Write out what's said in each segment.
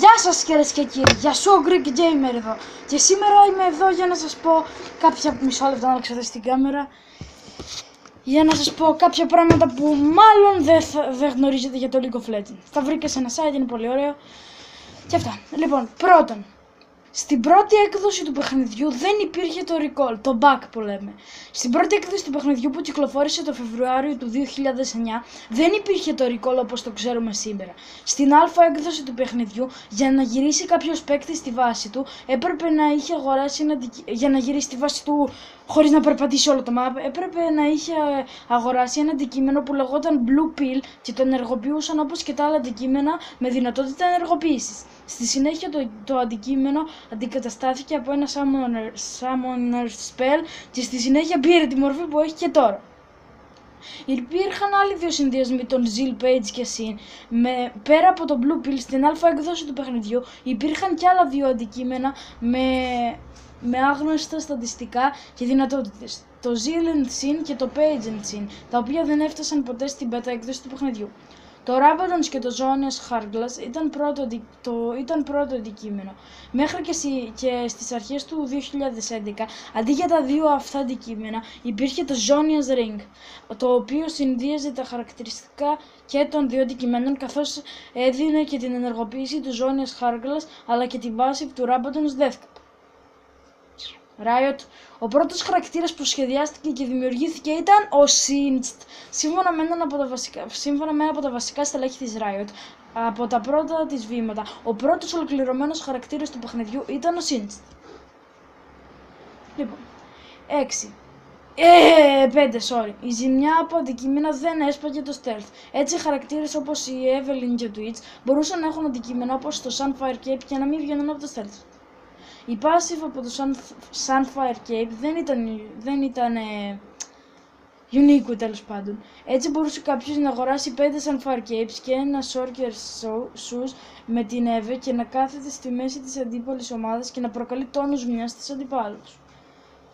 Γεια σας κυρίες και κύριοι, γεια σου ο Greek Gamer εδώ. Και σήμερα είμαι εδώ για να σας πω κάποια, μισό λεπτό να ξεδώσει την κάμερα, για να σας πω κάποια πράγματα που μάλλον δεν γνωρίζετε για το League of Legends. Τα βρήκα σε ένα site, είναι πολύ ωραίο και αυτά. Λοιπόν, πρώτον, στην πρώτη έκδοση του παιχνιδιού δεν υπήρχε το recall, το bug που λέμε. Στην πρώτη έκδοση του παιχνιδιού που κυκλοφόρησε το Φεβρουάριο του 2009 δεν υπήρχε το recall όπως το ξέρουμε σήμερα. Στην αλφα έκδοση του παιχνιδιού, για να γυρίσει κάποιος παίκτης στη βάση του, έπρεπε να είχε αγοράσει για να γυρίσει στη βάση του χωρίς να περπατήσει όλο το map, έπρεπε να είχε αγοράσει ένα αντικείμενο που λεγόταν Blue Pill και το ενεργοποιούσαν όπως και τα άλλα αντικείμενα με δυνατότητα ενεργοποίησης. Στη συνέχεια το αντικείμενο αντικαταστάθηκε από ένα Summoner Spell και στη συνέχεια πήρε τη μορφή που έχει και τώρα. Υπήρχαν άλλοι δύο συνδυασμοί, τον Zeal Page και Sin. Πέρα από το Blue Pill, στην αλφα έκδοση του παιχνιδιού υπήρχαν και άλλα δύο αντικείμενα με άγνωστα στατιστικά και δυνατότητες. Το Zeal and Sin και το Page and Sin, τα οποία δεν έφτασαν ποτέ στην beta έκδοση του παιχνιδιού. Το Rabadons και το Zhonya's Hourglass ήταν πρώτο αντικείμενο. Μέχρι και στις αρχές του 2011, αντί για τα δύο αυτά αντικείμενα, υπήρχε το Zhonya's Ring, το οποίο συνδύαζε τα χαρακτηριστικά και των δύο αντικειμένων, καθώς έδινε και την ενεργοποίηση του Zhonya's Hourglass, αλλά και την passive του Rabadons Death Cap. Riot. Ο πρώτος χαρακτήρας που σχεδιάστηκε και δημιουργήθηκε ήταν ο Singed. Σύμφωνα με ένα από τα βασικά στελέχη της Riot, από τα πρώτα της βήματα, ο πρώτος ολοκληρωμένος χαρακτήρας του παιχνιδιού ήταν ο Singed. Λοιπόν, 5. Η ζημιά από αντικείμενα δεν έσπαγε το stealth. Έτσι, χαρακτήρες όπως η Evelynn και ο Twitch μπορούσαν να έχουν αντικείμενα όπως το Sunfire Cape και να μην βγαίνουν από το stealth. Η passive από το Sunfire Cape δεν ήταν unique τέλος πάντων. Έτσι μπορούσε κάποιος να αγοράσει 5 Sunfire Capes και ένα Sorcerer Shoes με την Eve και να κάθεται στη μέση της αντίπαλης ομάδας και να προκαλεί τόνους ζημιάς στους αντιπάλους.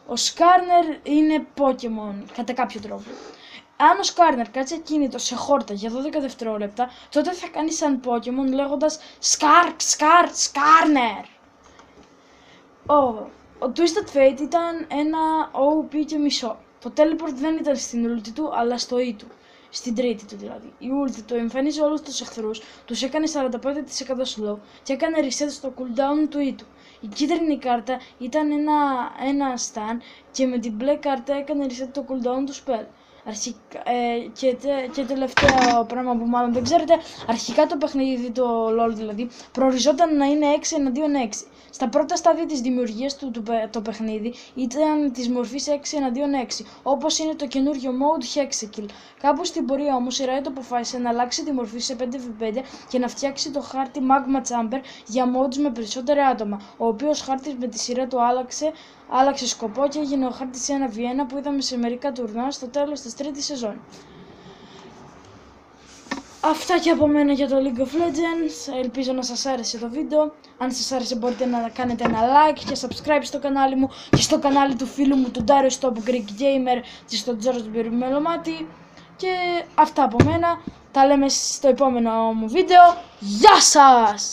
Ο Skarner είναι Pokemon κατά κάποιο τρόπο. Αν ο Skarner κάτσει ακίνητο σε χόρτα για 12 δευτερόλεπτα, τότε θα κάνει σαν Pokemon λέγοντας Skarner. Ο Twisted Fate ήταν ένα OP και μισό. Το Teleport δεν ήταν στην ulti του, αλλά στο E του. Στην τρίτη του δηλαδή. Η ulti του εμφανίζει όλους τους εχθρούς, τους έκανε 45% slow και έκανε reset στο cooldown του E του. Η κίτρινη κάρτα ήταν ένα stun και με την μπλε κάρτα έκανε reset το cooldown του spell. Και τελευταίο πράγμα που μάλλον δεν ξέρετε, αρχικά το παιχνίδι, το LOL δηλαδή, προοριζόταν να είναι 6 εναντίον 6. Στα πρώτα στάδια της δημιουργίας του το παιχνίδι ήταν της μορφής 6 εναντίον 6, όπως είναι το καινούριο mode Hexakill. Κάπου στην πορεία όμως η Riot αποφάσισε να αλλάξει τη μορφή σε 5v5 και να φτιάξει το χάρτη Magma Chamber για modes με περισσότερα άτομα, ο οποίος χάρτης με τη σειρά του άλλαξε σκοπό και έγινε ο χάρτης 1v1 που είδαμε σε μερικά τουρνουά στο τέλος της τρίτης σεζόν. Αυτά και από μένα για το League of Legends. Ελπίζω να σας άρεσε το βίντεο. Αν σας άρεσε μπορείτε να κάνετε ένα like και subscribe στο κανάλι μου και στο κανάλι του φίλου μου του Darius Top Greek Gamer και στο George Melomati. Και αυτά από μένα. Τα λέμε στο επόμενο μου βίντεο. Γεια σας!